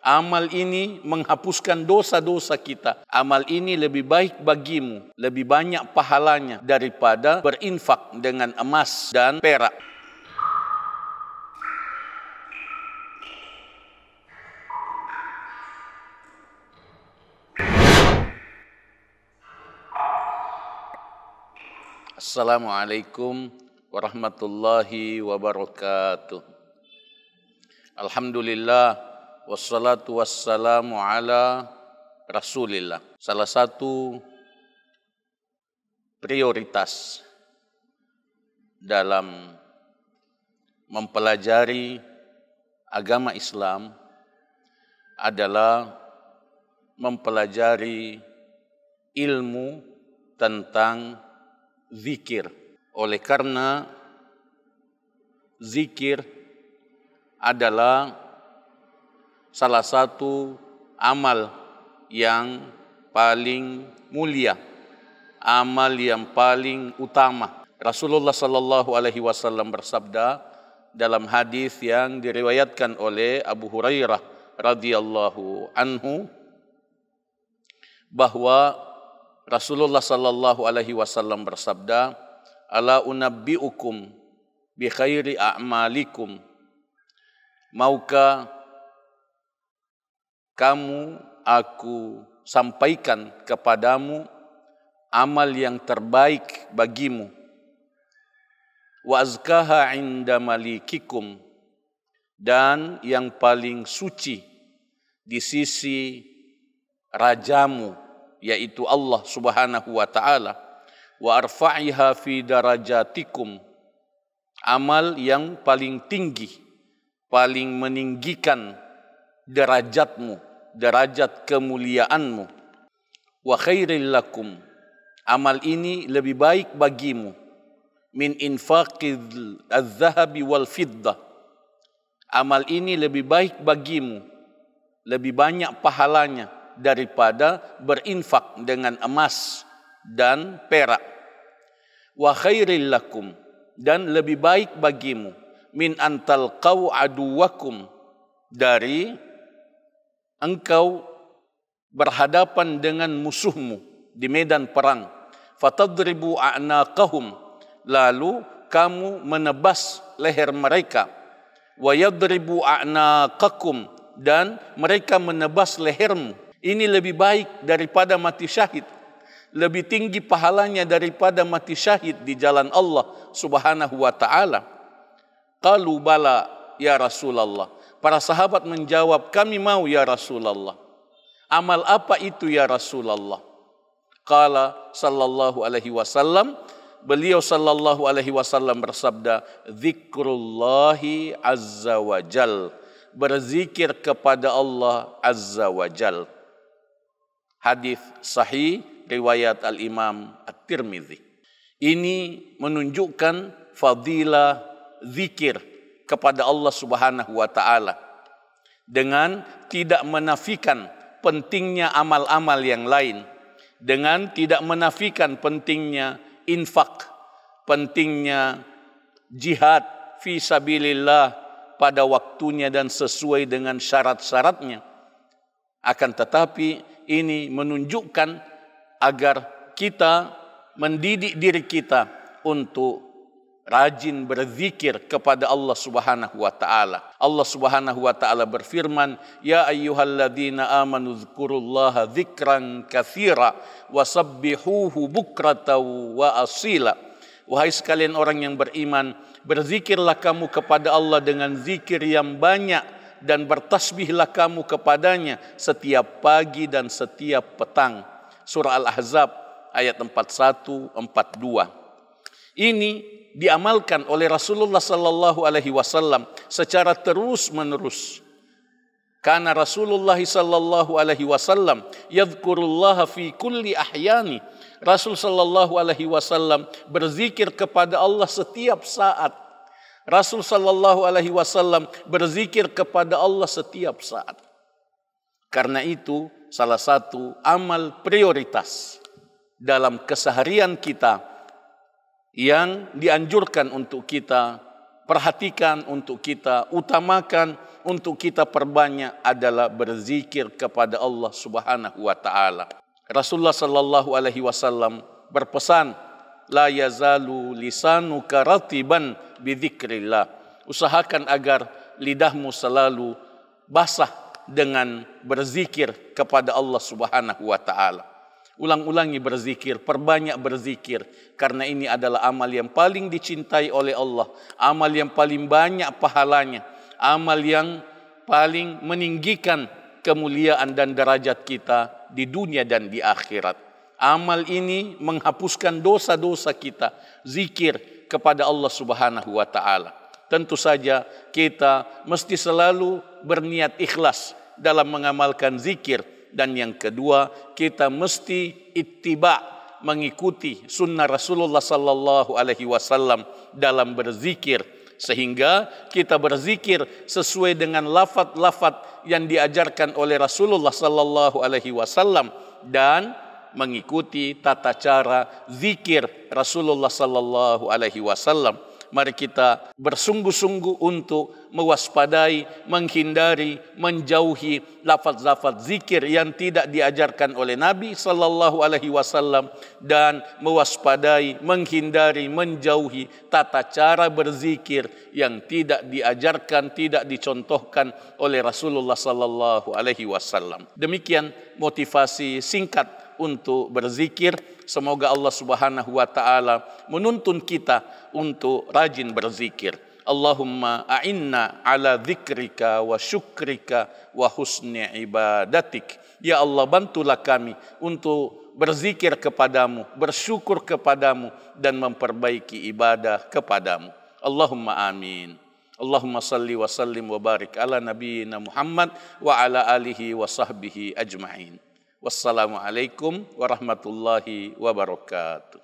Amal ini menghapuskan dosa-dosa kita. Amal ini lebih baik bagimu, lebih banyak pahalanya daripada berinfak dengan emas dan perak. Assalamualaikum warahmatullahi wabarakatuh. Alhamdulillah. Wassalatu wassalamu ala Rasulillah. Salah satu prioritas dalam mempelajari agama Islam adalah mempelajari ilmu tentang zikir. Oleh karena zikir adalah salah satu amal yang paling mulia, amal yang paling utama. Rasulullah sallallahu alaihi wasallam bersabda dalam hadis yang diriwayatkan oleh Abu Hurairah radhiyallahu anhu bahwa Rasulullah sallallahu alaihi wasallam bersabda, "Ala unabbiukum bi khairi a'malikum." Maukah aku sampaikan kepadamu amal yang terbaik bagimu. Wa azkaha inda malikikum, dan yang paling suci di sisi rajamu, yaitu Allah Subhanahu wa taala. Wa arfa'iha fi darajatikum, amal yang paling tinggi, paling meninggikan derajatmu, derajat kemuliaanmu. Wa khairil lakum, amal ini lebih baik bagimu, min infaqil az-zahabi wal fiddah, amal ini lebih baik bagimu, lebih banyak pahalanya daripada berinfak dengan emas dan perak. Wa khairil lakum, dan lebih baik bagimu, min antalqau aduwakum, dari engkau berhadapan dengan musuhmu di medan perang. Fatadribu a'naqahum, lalu kamu menebas leher mereka. Wa yadribu a'naqakum, dan mereka menebas lehermu. Ini lebih baik daripada mati syahid, lebih tinggi pahalanya daripada mati syahid di jalan Allah Subhanahu wa taala. Qalu bala ya Rasulullah. Para sahabat menjawab, kami mau ya Rasulullah. Amal apa itu ya Rasulullah? Qala sallallahu alaihi wasallam, beliau sallallahu alaihi wasallam bersabda, zikrullahi azza wa jal, berzikir kepada Allah azza wa jal. Hadis sahih riwayat Al-Imam At-Tirmidzi. Ini menunjukkan fadilah zikir kepada Allah Subhanahu wa taala dengan tidak menafikan pentingnya amal-amal yang lain, dengan tidak menafikan pentingnya infak, pentingnya jihad fi sabilillah pada waktunya dan sesuai dengan syarat-syaratnya. Akan tetapi ini menunjukkan agar kita mendidik diri kita untuk rajin berzikir kepada Allah Subhanahu wa taala. Allah Subhanahu wa taala berfirman, "Ya ayyuhalladzina amanu dzkurullaha dzikran katsira wasabbihuhu bukratan wa asila." Wahai sekalian orang yang beriman, berzikirlah kamu kepada Allah dengan zikir yang banyak dan bertasbihlah kamu kepadanya setiap pagi dan setiap petang. Surah Al-Ahzab ayat 41-42. Ini diamalkan oleh Rasulullah sallallahu alaihi wasallam secara terus-menerus. Karena Rasulullah sallallahu alaihi wasallam yadhkurullaha fi kulli ahyani. Rasul sallallahu alaihi wasallam berzikir kepada Allah setiap saat. Rasul sallallahu alaihi wasallam berzikir kepada Allah setiap saat. Karena itu salah satu amal prioritas dalam keseharian kita yang dianjurkan untuk kita perhatikan, untuk kita utamakan, untuk kita perbanyak adalah berzikir kepada Allah Subhanahu wa taala. Rasulullah sallallahu alaihi wasallam berpesan, la yazalu lisanuka ratiban bidzikrillah. Usahakan agar lidahmu selalu basah dengan berzikir kepada Allah Subhanahu wa taala. Ulang-ulangi berzikir, perbanyak berzikir, karena ini adalah amal yang paling dicintai oleh Allah, amal yang paling banyak pahalanya, amal yang paling meninggikan kemuliaan dan derajat kita di dunia dan di akhirat. Amal ini menghapuskan dosa-dosa kita, zikir kepada Allah Subhanahu wa taala. Tentu saja kita mesti selalu berniat ikhlas dalam mengamalkan zikir. Dan yang kedua, kita mesti ittiba, mengikuti sunnah Rasulullah sallallahu alaihi wasallam dalam berzikir, sehingga kita berzikir sesuai dengan lafaz-lafaz yang diajarkan oleh Rasulullah sallallahu alaihi wasallam dan mengikuti tata cara zikir Rasulullah sallallahu alaihi wasallam. Mari kita bersungguh-sungguh untuk mewaspadai, menghindari, menjauhi lafaz-lafaz zikir yang tidak diajarkan oleh Nabi sallallahu alaihi wasallam dan mewaspadai, menghindari, menjauhi tata cara berzikir yang tidak diajarkan, tidak dicontohkan oleh Rasulullah sallallahu alaihi wasallam. Demikian motivasi singkat untuk berzikir. Semoga Allah Subhanahu wa taala menuntun kita untuk rajin berzikir. Allahumma a'inna ala dzikrika wa syukrika wa husni ibadatik. Ya Allah, bantulah kami untuk berzikir kepadamu, bersyukur kepadamu, dan memperbaiki ibadah kepadamu. Allahumma amin. Allahumma salli wa sallim wa barik ala nabiyyina Muhammad wa ala alihi wa sahbihi ajma'in. Wassalamualaikum warahmatullahi wabarakatuh.